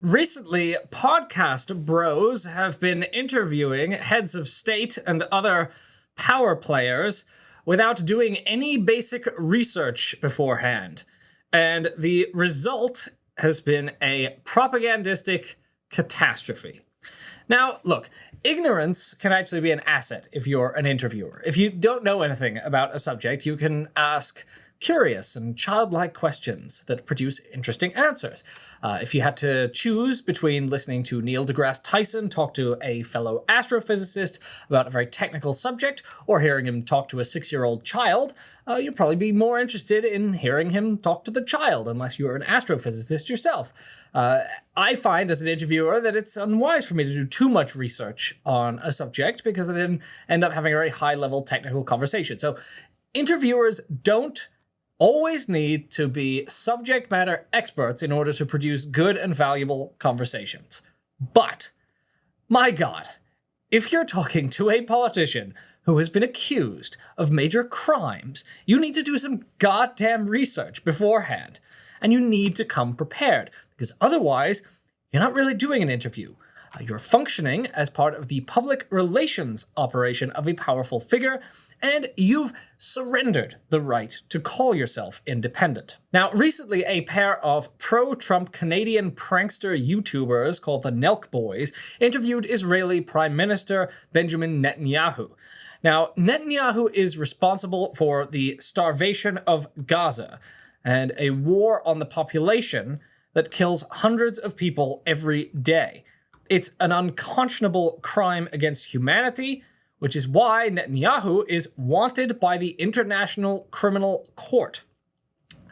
Recently, podcast bros have been interviewing heads of state and other power players without doing any basic research beforehand. And the result has been a propagandistic catastrophe. Now, look, ignorance can actually be an asset if you're an interviewer. If you don't know anything about a subject, you can ask curious and childlike questions that produce interesting answers. If you had to choose between listening to Neil deGrasse Tyson talk to a fellow astrophysicist about a very technical subject or hearing him talk to a 6-year-old child, you'd probably be more interested in hearing him talk to the child, unless you're an astrophysicist yourself. I find as an interviewer that it's unwise for me to do too much research on a subject because I then end up having a very high-level technical conversation. So interviewers don't always need to be subject matter experts in order to produce good and valuable conversations. But, my God, if you're talking to a politician who has been accused of major crimes, you need to do some goddamn research beforehand. And you need to come prepared, because otherwise, you're not really doing an interview. You're functioning as part of the public relations operation of a powerful figure, and you've surrendered the right to call yourself independent. Now, recently, a pair of pro-Trump Canadian prankster YouTubers called the Nelk Boys interviewed Israeli Prime Minister Benjamin Netanyahu. Now, Netanyahu is responsible for the starvation of Gaza and a war on the population that kills hundreds of people every day. It's an unconscionable crime against humanity, which is why Netanyahu is wanted by the International Criminal Court.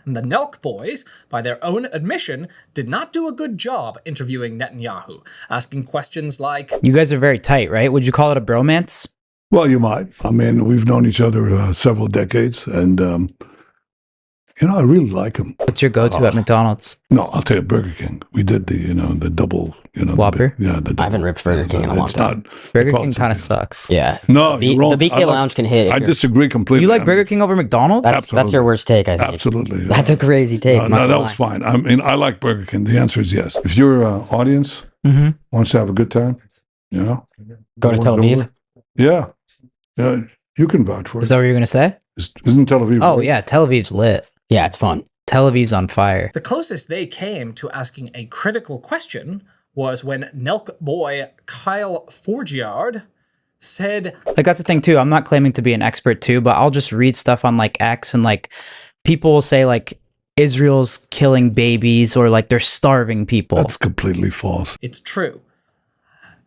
And the Nelk Boys, by their own admission, did not do a good job interviewing Netanyahu, asking questions like, "You guys are very tight, right? Would you call it a bromance?" Well, you might. I mean, we've known each other several decades, and I really like him. What's your go-to at McDonald's? No, I'll tell you, Burger King. We did the double, Whopper? I haven't ripped Burger King in a long time. Burger King kind of sucks. Yeah. No, the you're wrong. BK Lounge can hit. I disagree completely. You like Burger King over McDonald's? That's your worst take, I think. Absolutely. That's a crazy take. No, that was fine. I mean, I like Burger King. The answer is yes. If your audience wants to have a good time, Go to Tel Aviv. Yeah, you can vouch for it. Is that what you're going to say? Isn't Tel Aviv? Oh, yeah, Tel Aviv's lit. Yeah, it's fun. Tel Aviv's on fire. The closest they came to asking a critical question was when Nelk boy Kyle Forgiard said, Like, that's the thing, too. I'm not claiming to be an expert, too, but I'll just read stuff on, like, X, and, like, people will say, like, Israel's killing babies, or, like, they're starving people. That's completely false. It's true.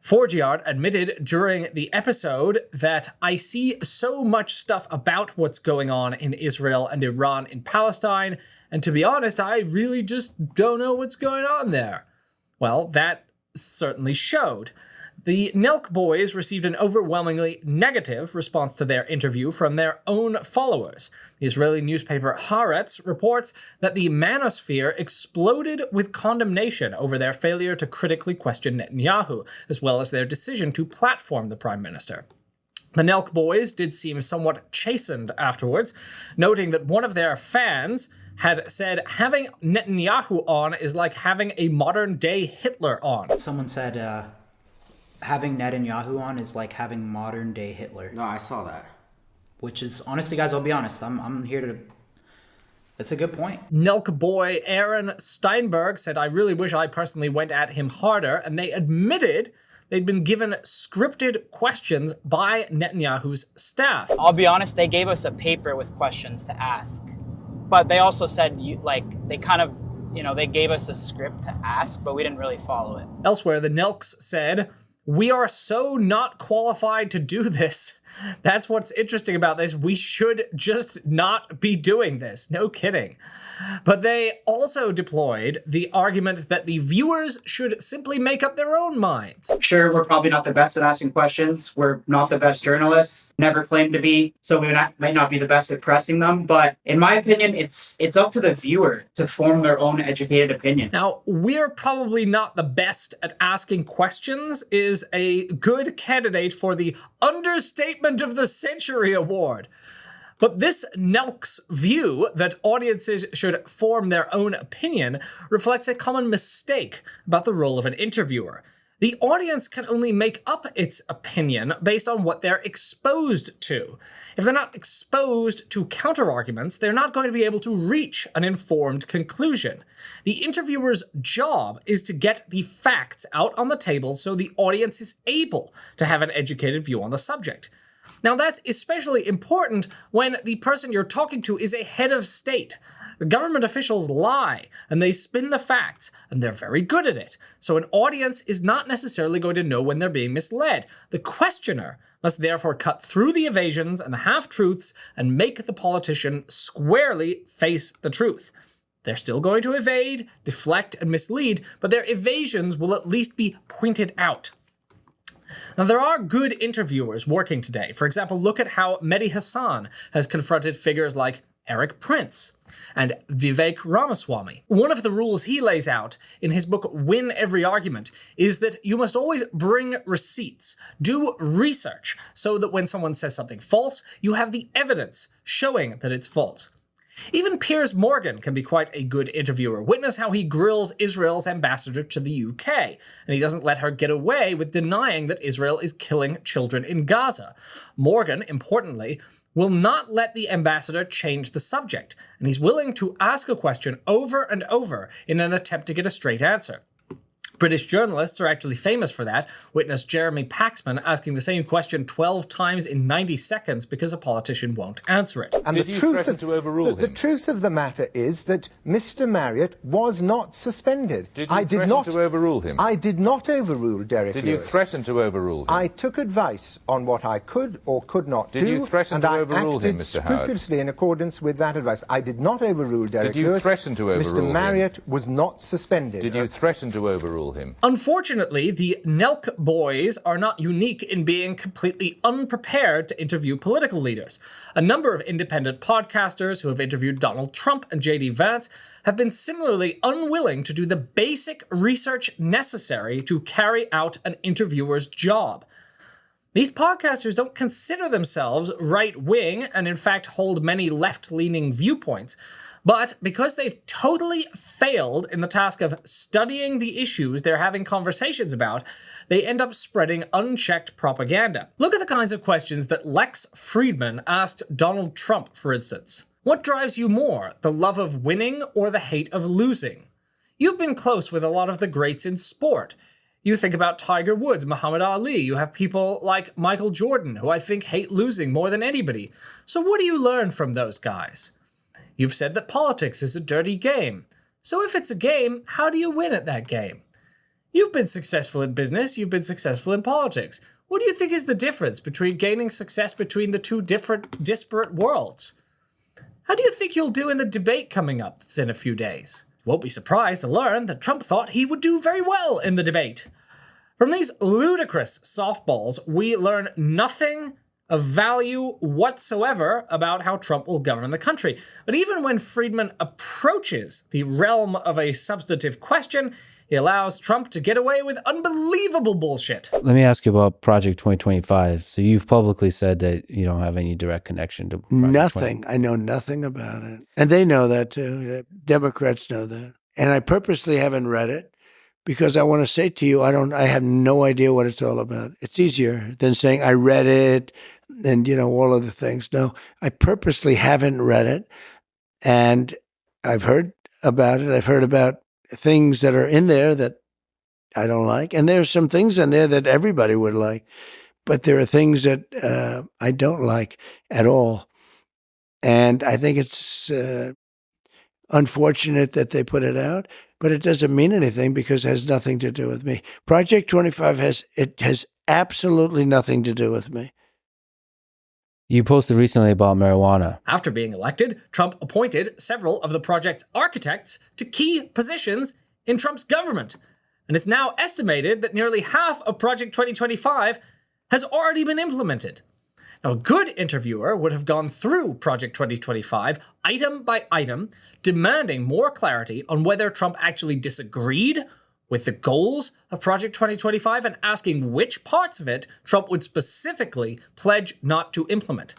Forgiard admitted during the episode that I see so much stuff about what's going on in Israel and Iran in Palestine, and to be honest, I really just don't know what's going on there. Well, that certainly showed. The Nelk Boys received an overwhelmingly negative response to their interview from their own followers. The Israeli newspaper Haaretz reports that the manosphere exploded with condemnation over their failure to critically question Netanyahu, as well as their decision to platform the prime minister. The Nelk Boys did seem somewhat chastened afterwards, noting that one of their fans had said having Netanyahu on is like having a modern-day Hitler on. Someone said, having Netanyahu on is like having modern day Hitler. No, I saw that. Which is, honestly, guys, I'll be honest. I'm here to... It's a good point. Nelk boy Aaron Steinberg said, I really wish I personally went at him harder, and they admitted they'd been given scripted questions by Netanyahu's staff. I'll be honest, they gave us a paper with questions to ask. But they also said, they kind of, they gave us a script to ask, but we didn't really follow it. Elsewhere, the Nelks said, we are so not qualified to do this. That's what's interesting about this. We should just not be doing this. No kidding. But they also deployed the argument that the viewers should simply make up their own minds. Sure, we're probably not the best at asking questions. We're not the best journalists. Never claimed to be. So we might not be the best at pressing them. But in my opinion, it's up to the viewer to form their own educated opinion. Now, we're probably not the best at asking questions is a good candidate for the Understatement of the Century Award. But this Nelk's view that audiences should form their own opinion reflects a common mistake about the role of an interviewer. The audience can only make up its opinion based on what they're exposed to. If they're not exposed to counterarguments, they're not going to be able to reach an informed conclusion. The interviewer's job is to get the facts out on the table so the audience is able to have an educated view on the subject. Now, that's especially important when the person you're talking to is a head of state. The government officials lie, and they spin the facts, and they're very good at it. So an audience is not necessarily going to know when they're being misled. The questioner must therefore cut through the evasions and the half-truths and make the politician squarely face the truth. They're still going to evade, deflect, and mislead, but their evasions will at least be pointed out. Now, there are good interviewers working today. For example, look at how Mehdi Hasan has confronted figures like Eric Prince and Vivek Ramaswamy. One of the rules he lays out in his book Win Every Argument is that you must always bring receipts, do research, so that when someone says something false, you have the evidence showing that it's false. Even Piers Morgan can be quite a good interviewer. Witness how he grills Israel's ambassador to the UK, and he doesn't let her get away with denying that Israel is killing children in Gaza. Morgan, importantly, will not let the ambassador change the subject, and he's willing to ask a question over and over in an attempt to get a straight answer. British journalists are actually famous for that. Witness Jeremy Paxman asking the same question 12 times in 90 seconds because a politician won't answer it. And Did you threaten to overrule him? The truth of the matter is that Mr. Marriott was not suspended. Did you threaten to overrule him? I did not overrule Derek Did you Lewis. threaten to overrule him? I took advice on what I could or could not do. Did you threaten to overrule him, Mr. Howard? Scrupulously in accordance with that advice. I did not overrule Derek Lewis. Did you threaten to overrule him? Mr. Marriott was not suspended. Did you threaten to overrule him? Unfortunately, the Nelk boys are not unique in being completely unprepared to interview political leaders. A number of independent podcasters who have interviewed Donald Trump and J.D. Vance have been similarly unwilling to do the basic research necessary to carry out an interviewer's job. These podcasters don't consider themselves right-wing and in fact hold many left-leaning viewpoints. But because they've totally failed in the task of studying the issues they're having conversations about, they end up spreading unchecked propaganda. Look at the kinds of questions that Lex Friedman asked Donald Trump, for instance. What drives you more, the love of winning or the hate of losing? You've been close with a lot of the greats in sport. You think about Tiger Woods, Muhammad Ali. You have people like Michael Jordan, who I think hate losing more than anybody. So what do you learn from those guys? You've said that politics is a dirty game. So if it's a game, how do you win at that game? You've been successful in business, you've been successful in politics. What do you think is the difference between gaining success between the two different, disparate worlds? How do you think you'll do in the debate coming up that's in a few days? You won't be surprised to learn that Trump thought he would do very well in the debate. From these ludicrous softballs, we learn nothing of value whatsoever about how Trump will govern the country. But even when Friedman approaches the realm of a substantive question, he allows Trump to get away with unbelievable bullshit. Let me ask you about Project 2025. So you've publicly said that you don't have any direct connection to Project Nothing. I know nothing about it. And they know that too. Democrats know that. And I purposely haven't read it because I want to say to you, I have no idea what it's all about. It's easier than saying I read it and, all of the things. No, I purposely haven't read it. And I've heard about it. I've heard about things that are in there that I don't like. And there's some things in there that everybody would like. But there are things that I don't like at all. And I think it's unfortunate that they put it out. But it doesn't mean anything because it has nothing to do with me. Project 25 has absolutely nothing to do with me. You posted recently about marijuana. After being elected, Trump appointed several of the project's architects to key positions in Trump's government. And it's now estimated that nearly half of Project 2025 has already been implemented. Now, a good interviewer would have gone through Project 2025 item by item, demanding more clarity on whether Trump actually disagreed with the goals of Project 2025 and asking which parts of it Trump would specifically pledge not to implement.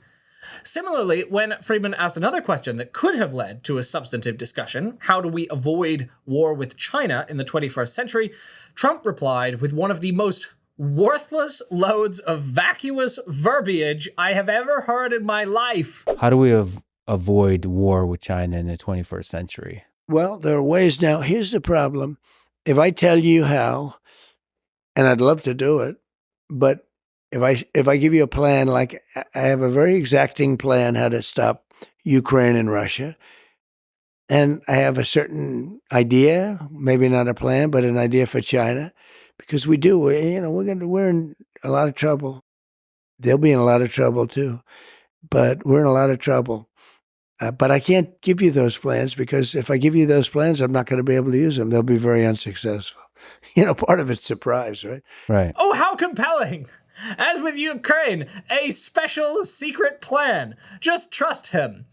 Similarly, when Friedman asked another question that could have led to a substantive discussion, how do we avoid war with China in the 21st century, Trump replied with one of the most worthless loads of vacuous verbiage I have ever heard in my life. How do we avoid war with China in the 21st century? Well, there are ways now. Here's the problem. If I tell you how, and I'd love to do it, but if I give you a plan, like I have a very exacting plan how to stop Ukraine and Russia, and I have a certain idea, maybe not a plan, but an idea for China, because we're in a lot of trouble. They'll be in a lot of trouble too, but we're in a lot of trouble. But I can't give you those plans because if I give you those plans, I'm not going to be able to use them. They'll be very unsuccessful. Part of it's surprise, right? Right. Oh, how compelling! As with Ukraine, a special secret plan. Just trust him.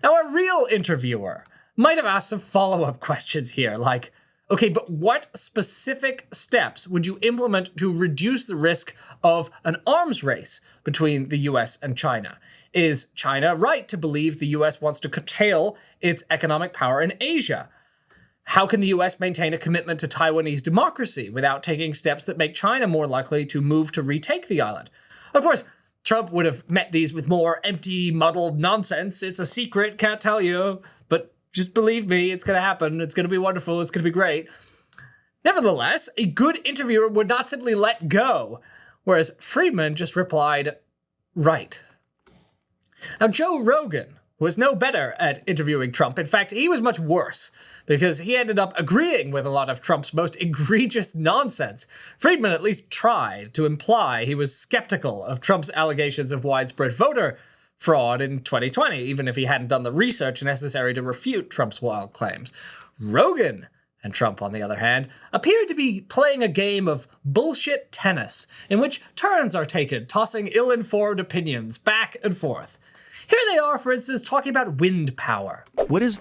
Now, a real interviewer might have asked some follow-up questions here, like, okay, but what specific steps would you implement to reduce the risk of an arms race between the US and China? Is China right to believe the US wants to curtail its economic power in Asia? How can the US maintain a commitment to Taiwanese democracy without taking steps that make China more likely to move to retake the island? Of course, Trump would have met these with more empty, muddled nonsense. It's a secret, can't tell you, but just believe me, it's going to happen. It's going to be wonderful. It's going to be great. Nevertheless, a good interviewer would not simply let go, whereas Friedman just replied, right. Now, Joe Rogan was no better at interviewing Trump. In fact, he was much worse, because he ended up agreeing with a lot of Trump's most egregious nonsense. Friedman at least tried to imply he was skeptical of Trump's allegations of widespread voter fraud in 2020, even if he hadn't done the research necessary to refute Trump's wild claims. Rogan and Trump, on the other hand, appeared to be playing a game of bullshit tennis, in which turns are taken, tossing ill-informed opinions back and forth. Here they are, for instance, talking about wind power. What is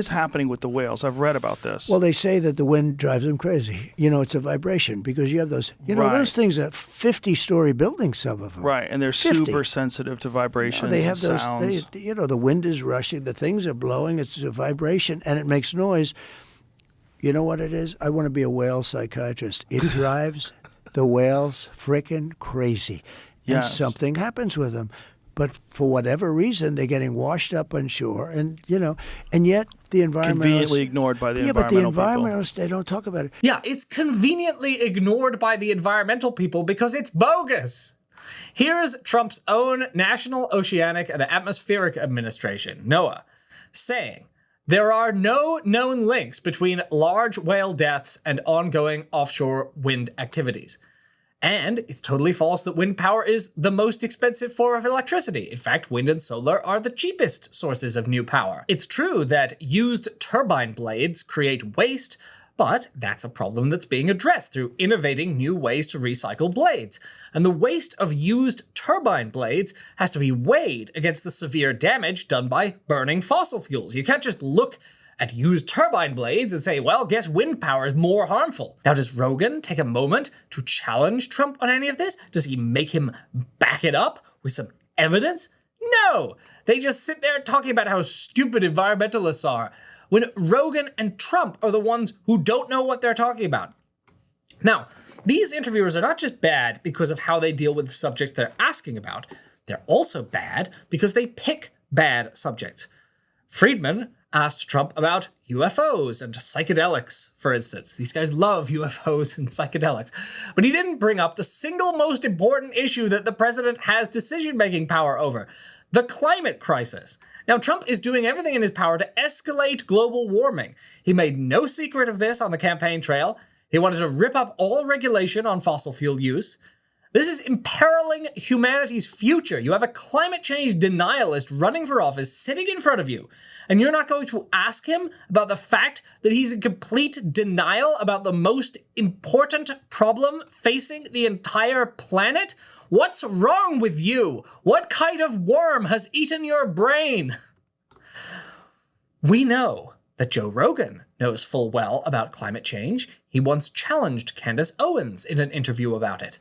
happening with the whales? I've read about this. Well, they say that the wind drives them crazy. It's a vibration because you have those, right. Those things are 50-story buildings, some of them. Right, and they're 50. super sensitive to vibrations They have and those, sounds. the wind is rushing, the things are blowing, it's a vibration, and it makes noise. You know what it is? I want to be a whale psychiatrist. It drives the whales frickin' crazy. And Yes. something happens with them. But for whatever reason, they're getting washed up on shore, and yet the environmentalists Conveniently ignored by the but the environmental people. environmentalists, they don't talk about it. Yeah, it's conveniently ignored by the environmental people because it's bogus. Here's Trump's own National Oceanic and Atmospheric Administration, NOAA, saying, there are no known links between large whale deaths and ongoing offshore wind activities. And it's totally false that wind power is the most expensive form of electricity. In fact, wind and solar are the cheapest sources of new power. It's true that used turbine blades create waste, but that's a problem that's being addressed through innovating new ways to recycle blades. And the waste of used turbine blades has to be weighed against the severe damage done by burning fossil fuels. You can't just look at used turbine blades and say, well, guess wind power is more harmful. Now, does Rogan take a moment to challenge Trump on any of this? Does he make him back it up with some evidence? No! They just sit there talking about how stupid environmentalists are, when Rogan and Trump are the ones who don't know what they're talking about. Now, these interviewers are not just bad because of how they deal with the subjects they're asking about, they're also bad because they pick bad subjects. Friedman asked Trump about UFOs and psychedelics, for instance. These guys love UFOs and psychedelics. But he didn't bring up the single most important issue that the president has decision-making power over, the climate crisis. Now, Trump is doing everything in his power to escalate global warming. He made no secret of this on the campaign trail. He wanted to rip up all regulation on fossil fuel use. This is imperiling humanity's future. You have a climate change denialist running for office sitting in front of you, and you're not going to ask him about the fact that he's in complete denial about the most important problem facing the entire planet? What's wrong with you? What kind of worm has eaten your brain? We know that Joe Rogan knows full well about climate change. He once challenged Candace Owens in an interview about it.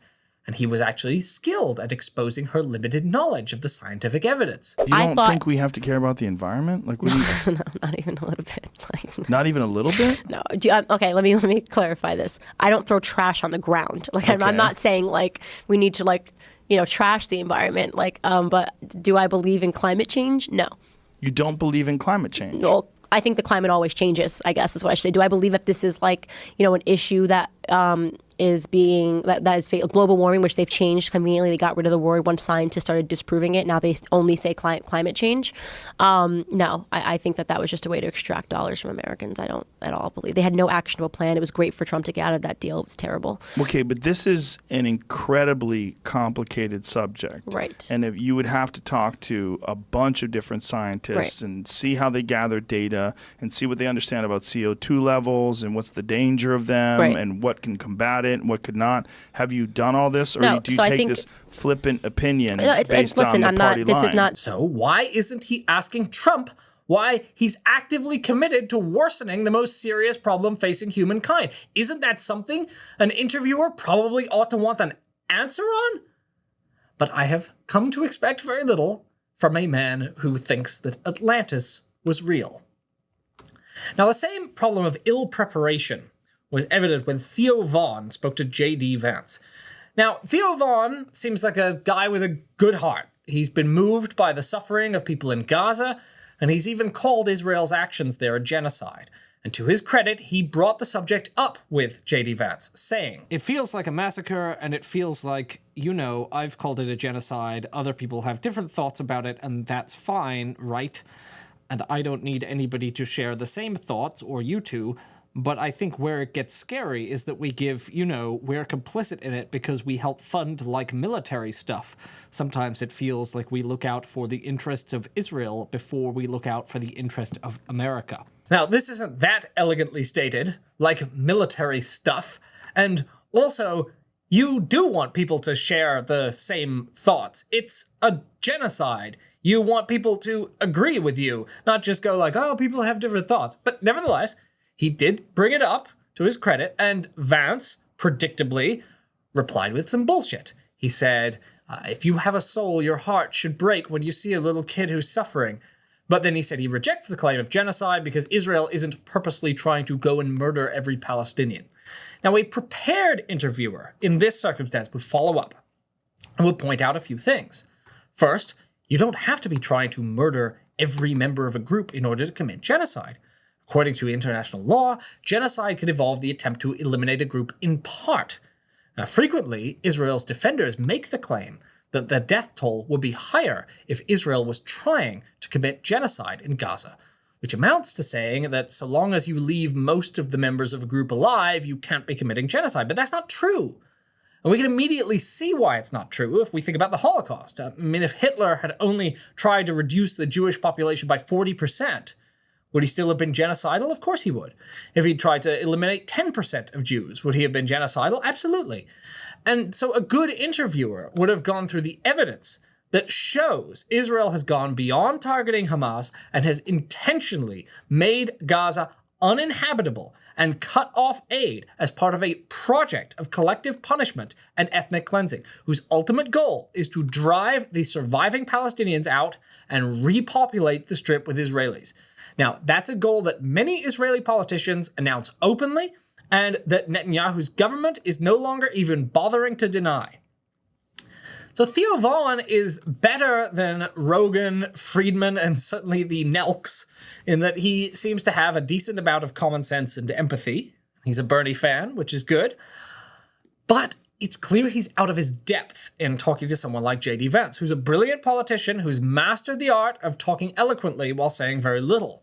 and he was actually skilled at exposing her limited knowledge of the scientific evidence. You don't think we have to care about the environment? Like, we No, not even a little bit. Like, not even a little bit? no. Okay, let me clarify this. I don't throw trash on the ground. Like, I'm not saying like we need to like, trash the environment. Like, but do I believe in climate change? No. You don't believe in climate change? Well, I think the climate always changes, I guess is what I should say. Do I believe that this is like, an issue that is being, that is global warming, which they've changed conveniently. They got rid of the word once scientists started disproving it. Now they only say climate change. No, I think that was just a way to extract dollars from Americans. I don't at all believe. They had no actionable plan. It was great for Trump to get out of that deal. It was terrible. Okay, but this is an incredibly complicated subject. Right. And if you would have to talk to a bunch of different scientists and see how they gather data and see what they understand about CO2 levels and what's the danger of them and what can combat it and what could not. Have you done all this, or do you take this flippant opinion based on the party line? So why isn't he asking Trump why he's actively committed to worsening the most serious problem facing humankind? Isn't that something an interviewer probably ought to want an answer on? But I have come to expect very little from a man who thinks that Atlantis was real. Now, the same problem of ill preparation was evident when Theo Vaughn spoke to J.D. Vance. Now, Theo Vaughn seems like a guy with a good heart. He's been moved by the suffering of people in Gaza, and he's even called Israel's actions there a genocide. And to his credit, he brought the subject up with J.D. Vance, saying, "It feels like a massacre, and it feels like, I've called it a genocide. Other people have different thoughts about it, and that's fine, right? And I don't need anybody to share the same thoughts, or you two. But I think where it gets scary is that we give, we're complicit in it because we help fund, like, military stuff. Sometimes it feels like we look out for the interests of Israel before we look out for the interest of America." Now, this isn't that elegantly stated, like military stuff. And also, you do want people to share the same thoughts. It's a genocide. You want people to agree with you, not just go like, oh, people have different thoughts. But nevertheless, he did bring it up, to his credit, and Vance, predictably, replied with some bullshit. He said, if you have a soul, your heart should break when you see a little kid who's suffering. But then he said he rejects the claim of genocide because Israel isn't purposely trying to go and murder every Palestinian. Now, a prepared interviewer in this circumstance would follow up and would point out a few things. First, you don't have to be trying to murder every member of a group in order to commit genocide. According to international law, genocide can involve the attempt to eliminate a group in part. Now, frequently, Israel's defenders make the claim that the death toll would be higher if Israel was trying to commit genocide in Gaza, which amounts to saying that so long as you leave most of the members of a group alive, you can't be committing genocide. But that's not true. And we can immediately see why it's not true if we think about the Holocaust. I mean, if Hitler had only tried to reduce the Jewish population by 40%, would he still have been genocidal? Of course he would. If he'd tried to eliminate 10% of Jews, would he have been genocidal? Absolutely. And so a good interviewer would have gone through the evidence that shows Israel has gone beyond targeting Hamas and has intentionally made Gaza uninhabitable and cut off aid as part of a project of collective punishment and ethnic cleansing, whose ultimate goal is to drive the surviving Palestinians out and repopulate the Strip with Israelis. Now, that's a goal that many Israeli politicians announce openly, and that Netanyahu's government is no longer even bothering to deny. So Theo Vaughn is better than Rogan, Friedman, and certainly the Nelks in that he seems to have a decent amount of common sense and empathy. He's a Bernie fan, which is good. But it's clear he's out of his depth in talking to someone like J.D. Vance, who's a brilliant politician who's mastered the art of talking eloquently while saying very little.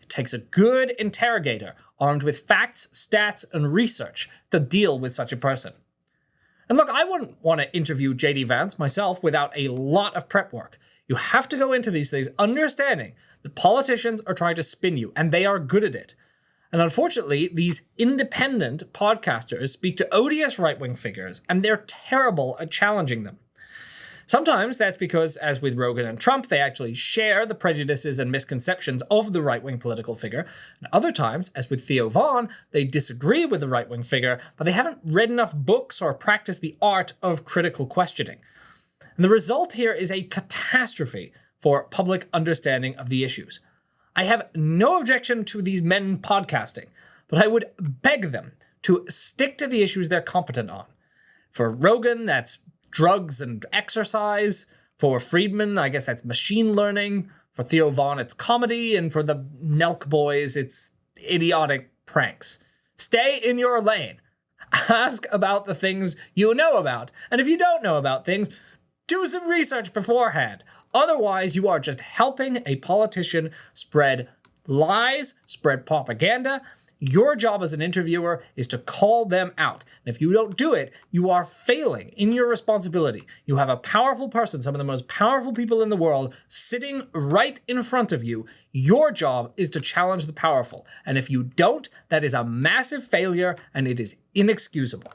It takes a good interrogator armed with facts, stats, and research to deal with such a person. And look, I wouldn't want to interview J.D. Vance myself without a lot of prep work. You have to go into these things understanding that politicians are trying to spin you, and they are good at it. And unfortunately, these independent podcasters speak to odious right-wing figures, and they're terrible at challenging them. Sometimes that's because, as with Rogan and Trump, they actually share the prejudices and misconceptions of the right-wing political figure. And other times, as with Theo Von, they disagree with the right-wing figure, but they haven't read enough books or practiced the art of critical questioning. And the result here is a catastrophe for public understanding of the issues. I have no objection to these men podcasting, but I would beg them to stick to the issues they're competent on. For Rogan, that's drugs and exercise. For Friedman, I guess that's machine learning. For Theo Von, it's comedy. And for the Nelk boys, it's idiotic pranks. Stay in your lane. Ask about the things you know about. And if you don't know about things, do some research beforehand. Otherwise, you are just helping a politician spread lies, spread propaganda. Your job as an interviewer is to call them out. And if you don't do it, you are failing in your responsibility. You have a powerful person, some of the most powerful people in the world, sitting right in front of you. Your job is to challenge the powerful. And if you don't, that is a massive failure and it is inexcusable.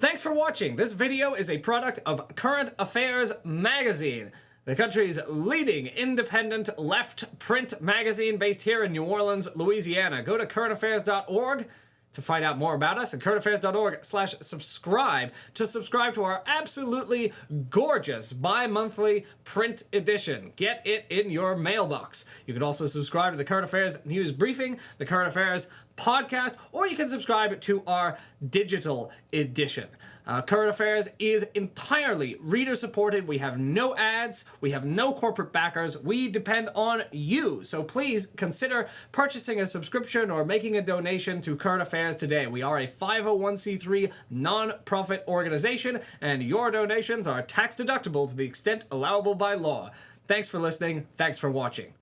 Thanks for watching. This video is a product of Current Affairs Magazine, the country's leading independent left print magazine based here in New Orleans, Louisiana. Go to currentaffairs.org to find out more about us, and currentaffairs.org/subscribe to subscribe to our absolutely gorgeous bi-monthly print edition. Get it in your mailbox. You can also subscribe to the Current Affairs News Briefing, the Current Affairs Podcast, or you can subscribe to our digital edition. Current Affairs is entirely reader-supported. We have no ads. We have no corporate backers. We depend on you. So please consider purchasing a subscription or making a donation to Current Affairs today. We are a 501c3 non-profit organization, and your donations are tax-deductible to the extent allowable by law. Thanks for listening. Thanks for watching.